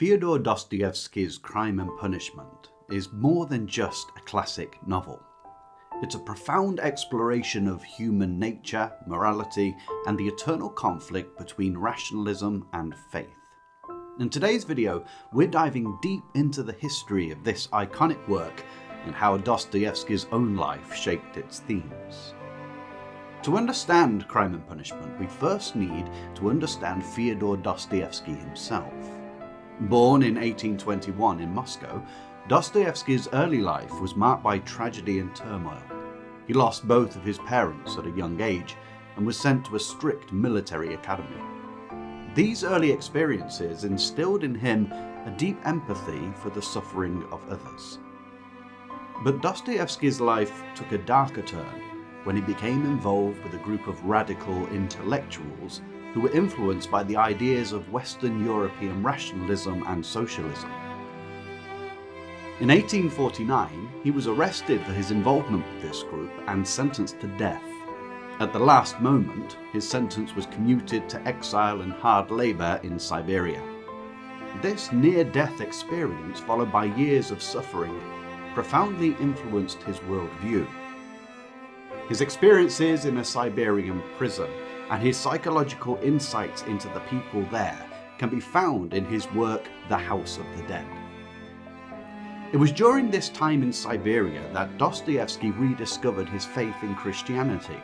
Fyodor Dostoevsky's Crime and Punishment is more than just a classic novel. It's a profound exploration of human nature, morality, and the eternal conflict between rationalism and faith. In today's video, we're diving deep into the history of this iconic work and how Dostoevsky's own life shaped its themes. To understand Crime and Punishment, we first need to understand Fyodor Dostoevsky himself. Born in 1821 in Moscow, Dostoevsky's early life was marked by tragedy and turmoil. He lost both of his parents at a young age and was sent to a strict military academy. These early experiences instilled in him a deep empathy for the suffering of others. But Dostoevsky's life took a darker turn when he became involved with a group of radical intellectuals who were influenced by the ideas of Western European rationalism and socialism. In 1849, he was arrested for his involvement with this group and sentenced to death. At the last moment, his sentence was commuted to exile and hard labour in Siberia. This near-death experience, followed by years of suffering, profoundly influenced his worldview. His experiences in a Siberian prison and his psychological insights into the people there can be found in his work The House of the Dead. It was during this time in Siberia that Dostoevsky rediscovered his faith in Christianity,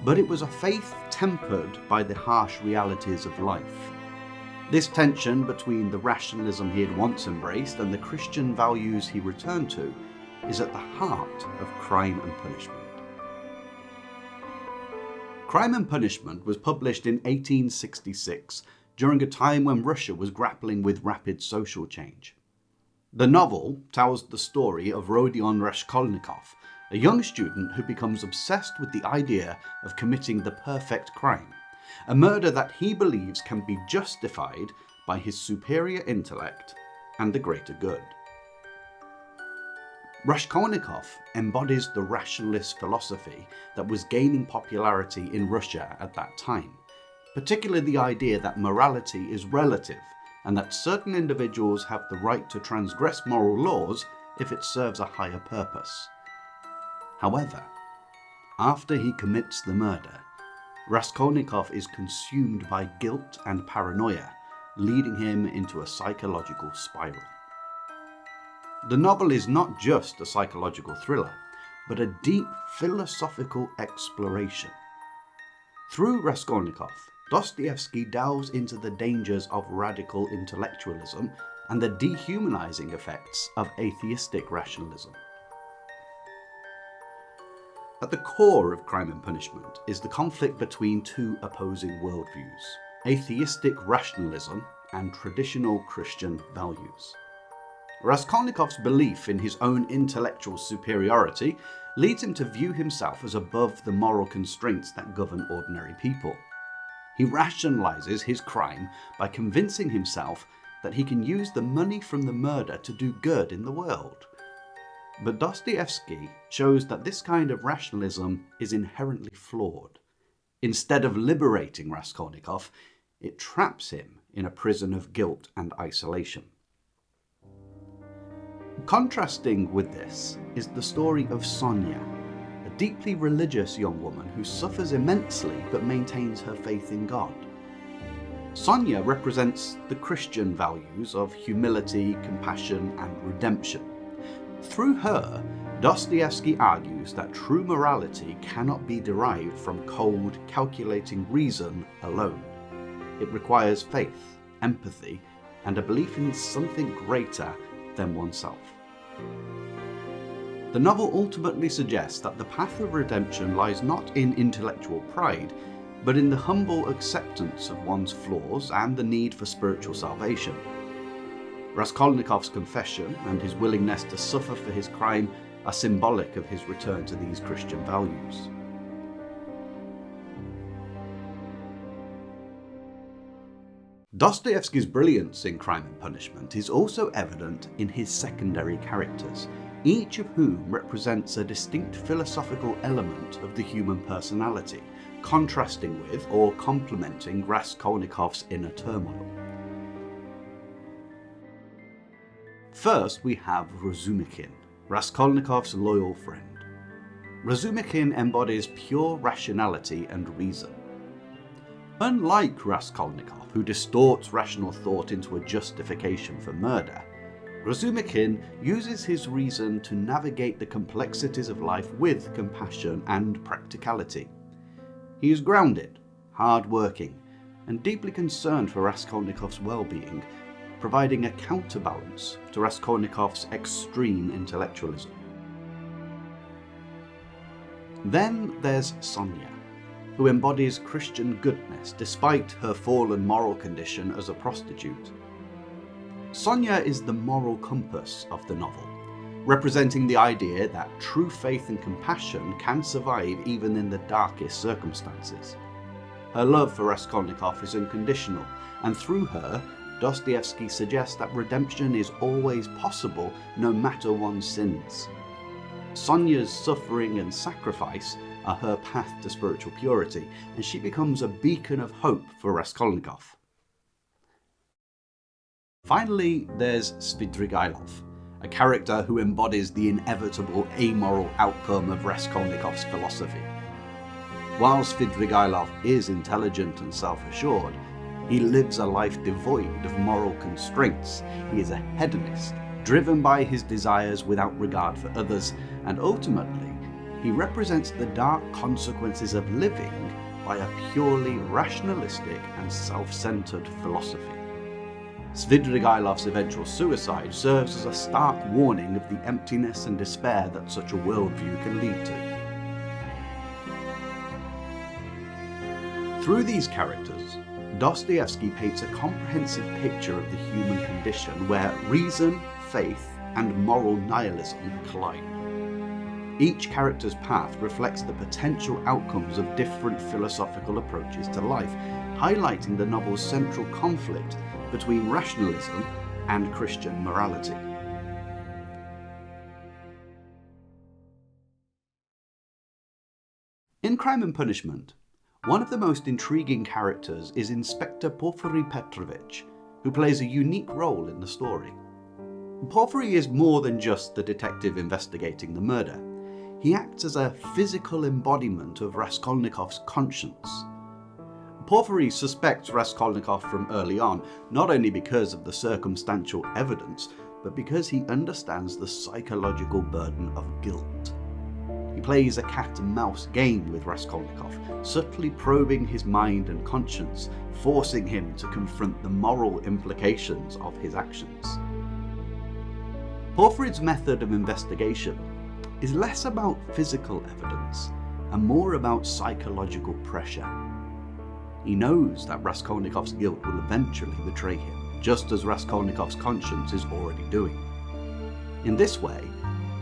but it was a faith tempered by the harsh realities of life. This tension between the rationalism he had once embraced and the Christian values he returned to is at the heart of Crime and Punishment. Crime and Punishment was published in 1866, during a time when Russia was grappling with rapid social change. The novel tells the story of Rodion Raskolnikov, a young student who becomes obsessed with the idea of committing the perfect crime, a murder that he believes can be justified by his superior intellect and the greater good. Raskolnikov embodies the rationalist philosophy that was gaining popularity in Russia at that time, particularly the idea that morality is relative and that certain individuals have the right to transgress moral laws if it serves a higher purpose. However, after he commits the murder, Raskolnikov is consumed by guilt and paranoia, leading him into a psychological spiral. The novel is not just a psychological thriller, but a deep philosophical exploration. Through Raskolnikov, Dostoevsky delves into the dangers of radical intellectualism and the dehumanizing effects of atheistic rationalism. At the core of Crime and Punishment is the conflict between two opposing worldviews: atheistic rationalism and traditional Christian values. Raskolnikov's belief in his own intellectual superiority leads him to view himself as above the moral constraints that govern ordinary people. He rationalizes his crime by convincing himself that he can use the money from the murder to do good in the world. But Dostoevsky shows that this kind of rationalism is inherently flawed. Instead of liberating Raskolnikov, it traps him in a prison of guilt and isolation. Contrasting with this is the story of Sonia, a deeply religious young woman who suffers immensely but maintains her faith in God. Sonia represents the Christian values of humility, compassion, and redemption. Through her, Dostoevsky argues that true morality cannot be derived from cold, calculating reason alone. It requires faith, empathy, and a belief in something greater than oneself. The novel ultimately suggests that the path of redemption lies not in intellectual pride, but in the humble acceptance of one's flaws and the need for spiritual salvation. Raskolnikov's confession and his willingness to suffer for his crime are symbolic of his return to these Christian values. Dostoevsky's brilliance in Crime and Punishment is also evident in his secondary characters, each of whom represents a distinct philosophical element of the human personality, contrasting with or complementing Raskolnikov's inner turmoil. First, we have Razumikhin, Raskolnikov's loyal friend. Razumikhin embodies pure rationality and reason. Unlike Raskolnikov, who distorts rational thought into a justification for murder, Razumikhin uses his reason to navigate the complexities of life with compassion and practicality. He is grounded, hard-working, and deeply concerned for Raskolnikov's well-being, providing a counterbalance to Raskolnikov's extreme intellectualism. Then there's Sonia, who embodies Christian goodness despite her fallen moral condition as a prostitute. Sonia is the moral compass of the novel, representing the idea that true faith and compassion can survive even in the darkest circumstances. Her love for Raskolnikov is unconditional, and through her, Dostoevsky suggests that redemption is always possible no matter one's sins. Sonia's suffering and sacrifice are her path to spiritual purity, and she becomes a beacon of hope for Raskolnikov. Finally, there's Svidrigailov, a character who embodies the inevitable amoral outcome of Raskolnikov's philosophy. While Svidrigailov is intelligent and self-assured, he lives a life devoid of moral constraints. He is a hedonist, driven by his desires without regard for others, and ultimately, he represents the dark consequences of living by a purely rationalistic and self-centered philosophy. Svidrigailov's eventual suicide serves as a stark warning of the emptiness and despair that such a worldview can lead to. Through these characters, Dostoevsky paints a comprehensive picture of the human condition where reason, faith, and moral nihilism collide. Each character's path reflects the potential outcomes of different philosophical approaches to life, highlighting the novel's central conflict between rationalism and Christian morality. In Crime and Punishment, one of the most intriguing characters is Inspector Porfiry Petrovich, who plays a unique role in the story. Porfiry is more than just the detective investigating the murder. He acts as a physical embodiment of Raskolnikov's conscience. Porfiry suspects Raskolnikov from early on, not only because of the circumstantial evidence, but because he understands the psychological burden of guilt. He plays a cat-and-mouse game with Raskolnikov, subtly probing his mind and conscience, forcing him to confront the moral implications of his actions. Porfiry's method of investigation is less about physical evidence and more about psychological pressure. He knows that Raskolnikov's guilt will eventually betray him, just as Raskolnikov's conscience is already doing. In this way,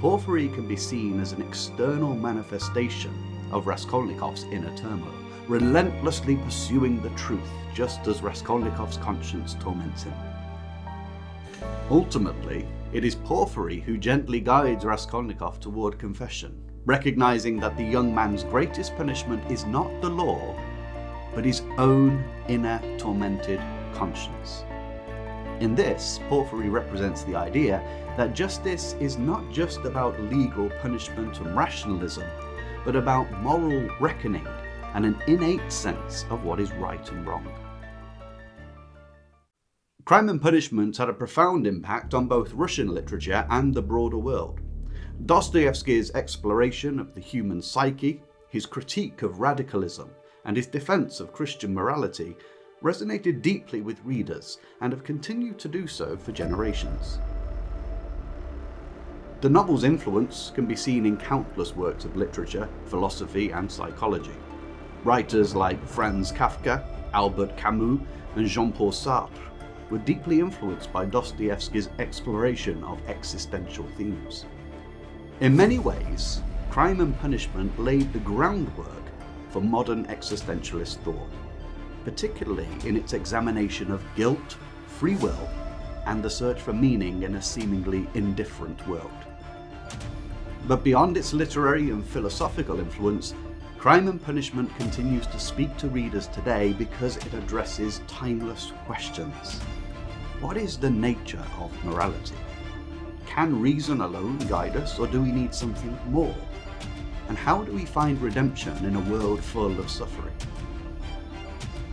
Porfiry can be seen as an external manifestation of Raskolnikov's inner turmoil, relentlessly pursuing the truth, just as Raskolnikov's conscience torments him. Ultimately, it is Porfiry who gently guides Raskolnikov toward confession, recognizing that the young man's greatest punishment is not the law, but his own inner tormented conscience. In this, Porfiry represents the idea that justice is not just about legal punishment and rationalism, but about moral reckoning and an innate sense of what is right and wrong. Crime and Punishment had a profound impact on both Russian literature and the broader world. Dostoevsky's exploration of the human psyche, his critique of radicalism, and his defense of Christian morality resonated deeply with readers and have continued to do so for generations. The novel's influence can be seen in countless works of literature, philosophy, and psychology. Writers like Franz Kafka, Albert Camus, and Jean-Paul Sartre were deeply influenced by Dostoevsky's exploration of existential themes. In many ways, Crime and Punishment laid the groundwork for modern existentialist thought, particularly in its examination of guilt, free will, and the search for meaning in a seemingly indifferent world. But beyond its literary and philosophical influence, Crime and Punishment continues to speak to readers today because it addresses timeless questions. What is the nature of morality? Can reason alone guide us, or do we need something more? And how do we find redemption in a world full of suffering?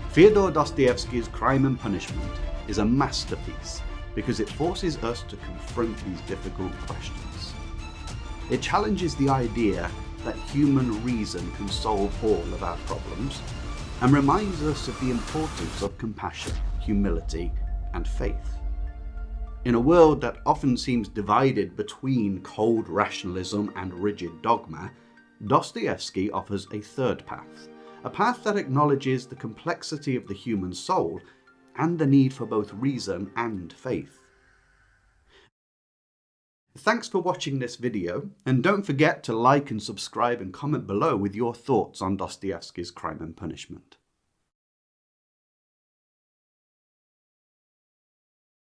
Fyodor Dostoevsky's Crime and Punishment is a masterpiece because it forces us to confront these difficult questions. It challenges the idea that human reason can solve all of our problems, and reminds us of the importance of compassion, humility, and faith. In a world that often seems divided between cold rationalism and rigid dogma, Dostoevsky offers a third path, a path that acknowledges the complexity of the human soul and the need for both reason and faith. Thanks for watching this video, and don't forget to like and subscribe and comment below with your thoughts on Dostoevsky's Crime and Punishment.